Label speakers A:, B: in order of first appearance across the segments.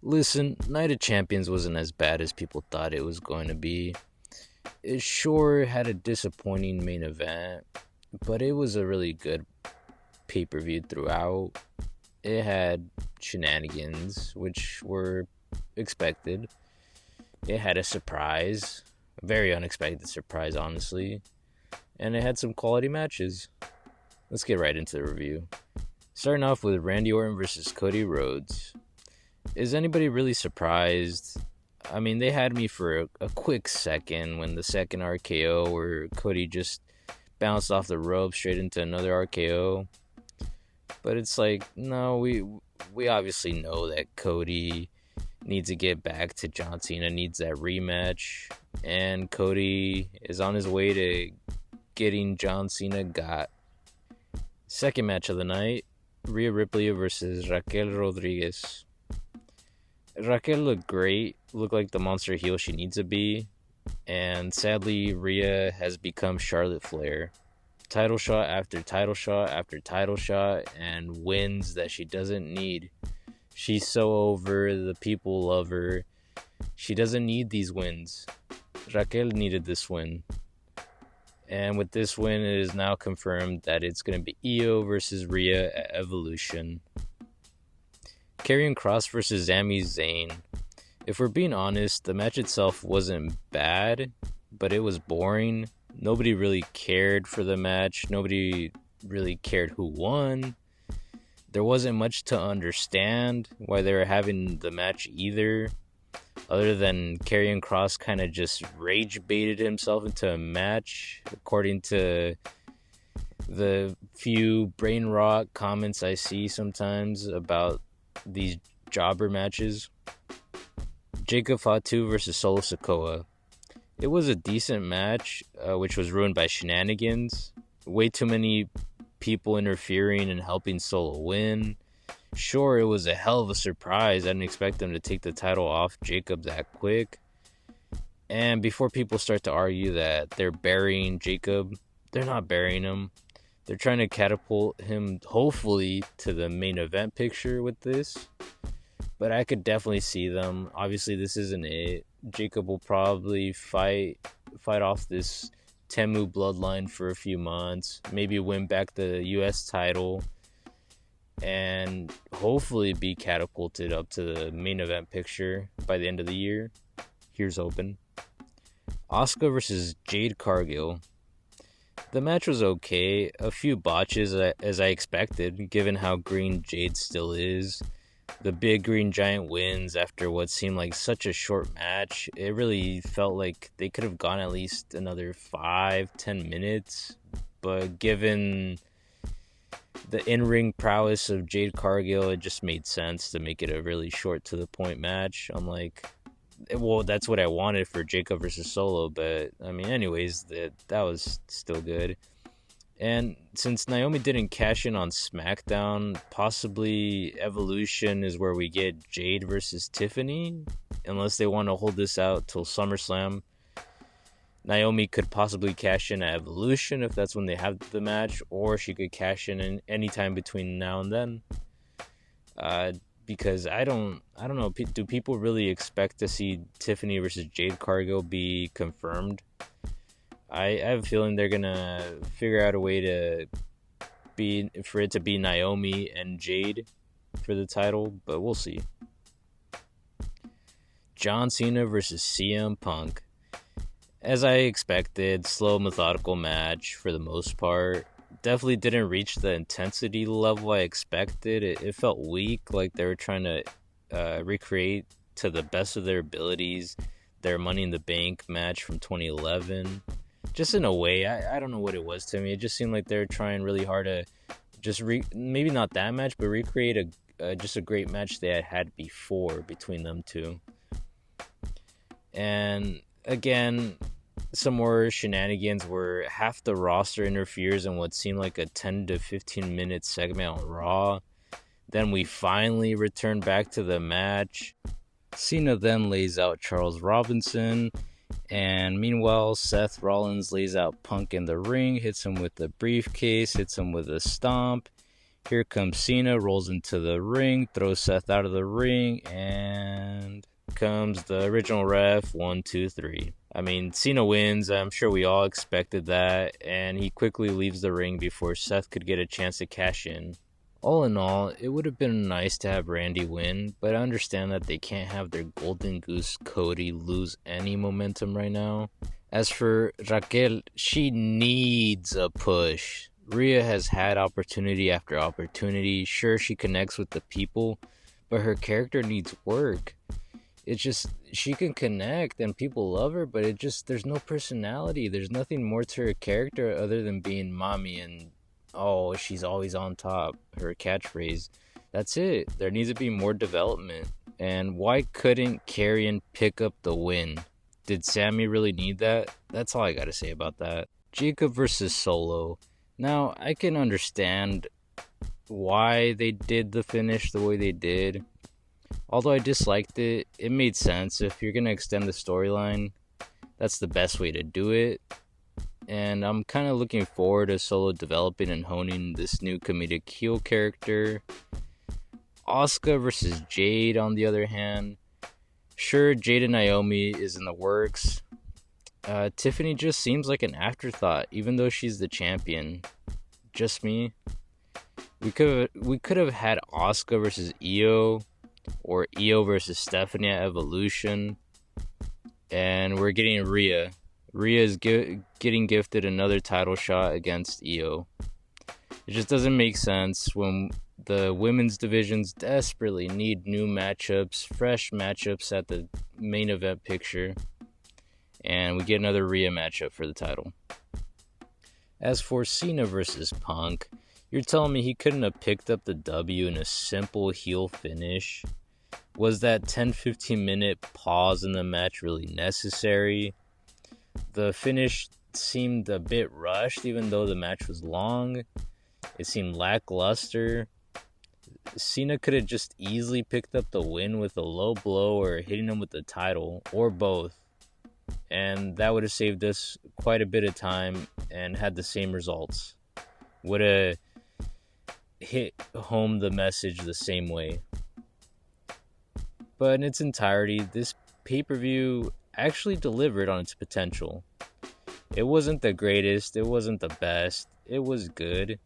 A: Listen, Night of Champions wasn't as bad as people thought it was going to be. It sure had a disappointing main event, but it was a really good pay-per-view throughout. It had shenanigans, which were expected. It had a surprise, a very unexpected surprise, honestly. And it had some quality matches. Let's get right into the review. Starting off with Randy Orton versus Cody Rhodes. Is anybody really surprised? I mean, they had me for a quick second when the second RKO where Cody just bounced off the rope straight into another RKO. But it's like, no, we obviously know that Cody needs to get back to John Cena, needs that rematch. And Cody is on his way to getting John Cena got. Second match of the night, Rhea Ripley versus Raquel Rodriguez. Raquel looked great, looked like the monster heel she needs to be, and sadly Rhea has become Charlotte Flair. Title shot after title shot after title shot, and wins that she doesn't need. She's so over, the people love her. She doesn't need these wins. Raquel needed this win. And with this win, it is now confirmed that it's going to be Io versus Rhea at Evolution. Karrion Kross versus Sami Zayn. If we're being honest, the match itself wasn't bad, but it was boring. Nobody really cared for the match. Nobody really cared who won. There wasn't much to understand why they were having the match either, other than Karrion Kross kind of just rage baited himself into a match, according to the few brain rot comments I see sometimes about these jobber matches. Jacob Fatu versus Solo Sikoa. It was a decent match, which was ruined by shenanigans. Way too many people interfering and helping Solo win. Sure, it was a hell of a surprise. I didn't expect them to take the title off Jacob that quick. And before people start to argue that they're burying Jacob, they're not burying him. They're trying to catapult him, hopefully, to the main event picture with this. But I could definitely see them. Obviously, this isn't it. Jacob will probably fight off this Temu bloodline for a few months. Maybe win back the US title. And hopefully be catapulted up to the main event picture by the end of the year. Here's hoping. Asuka versus Jade Cargill. The match was okay. A few botches as I expected, given how green Jade still is. The big green giant wins after what seemed like such a short match. It really felt like they could have gone at least another 5-10 minutes. But given the in-ring prowess of Jade Cargill, it just made sense to make it a really short to the point match. Well, that's what I wanted for Jacob versus Solo, but I mean, anyways, that was still good. And since Naomi didn't cash in on SmackDown, possibly Evolution is where we get Jade versus Tiffany, unless they want to hold this out till SummerSlam. Naomi could possibly cash in at Evolution if that's when they have the match, or she could cash in any time between now and then. Because I don't know, do people really expect to see Tiffany versus Jade Cargill be confirmed? I have a feeling they're gonna figure out a way for it to be Naomi and Jade for the title, but we'll see. John Cena versus CM Punk. As I expected, slow, methodical match for the most part. Definitely didn't reach the intensity level I expected. It felt weak, like they were trying to recreate to the best of their abilities their Money in the Bank match from 2011. Just in a way, I don't know what it was to me. It just seemed like they were trying really hard to just maybe not that match, but recreate just a great match they had before between them two. And again, some more shenanigans where half the roster interferes in what seemed like a 10 to 15 minute segment on Raw. Then we finally return back to the match. Cena then lays out Charles Robinson, and meanwhile Seth Rollins lays out Punk in the ring, hits him with the briefcase, hits him with a stomp. Here comes Cena, rolls into the ring, throws Seth out of the ring, and comes the original ref. 1, 2, 3. I mean, Cena wins. I'm sure we all expected that, and he quickly leaves the ring before Seth could get a chance to cash in. All in all, it would have been nice to have Randy win, but I understand that they can't have their golden goose Cody lose any momentum right now. As for Raquel, she needs a push. Rhea has had opportunity after opportunity. Sure, she connects with the people, but her character needs work. It's just, she can connect and people love her, but there's no personality. There's nothing more to her character other than being mommy and, oh, she's always on top, her catchphrase. That's it. There needs to be more development. And why couldn't Karrion pick up the win? Did Sammy really need that? That's all I gotta say about that. Jacob versus Solo. Now, I can understand why they did the finish the way they did. Although I disliked it, it made sense. If you're going to extend the storyline, that's the best way to do it. And I'm kind of looking forward to Solo developing and honing this new comedic heel character. Asuka versus Jade, on the other hand. Sure, Jade and Naomi is in the works. Tiffany just seems like an afterthought, even though she's the champion. Just me. We could have had Asuka versus Io, or Io versus Stephanie at Evolution, and we're getting Rhea. Rhea is getting gifted another title shot against Io. It just doesn't make sense when the women's divisions desperately need new matchups, fresh matchups at the main event picture. And we get another Rhea matchup for the title. As for Cena versus Punk, you're telling me he couldn't have picked up the W in a simple heel finish? Was that 10-15 minute pause in the match really necessary? The finish seemed a bit rushed, even though the match was long. It seemed lackluster. Cena could have just easily picked up the win with a low blow or hitting him with the title, or both. And that would have saved us quite a bit of time and had the same results. Would have hit home the message the same way. But in its entirety, this pay-per-view actually delivered on its potential. It wasn't the greatest, it wasn't the best, it was good.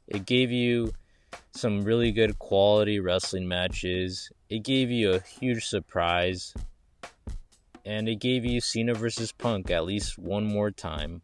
A: It gave you some really good quality wrestling matches. It gave you a huge surprise. And it gave you Cena versus Punk at least one more time.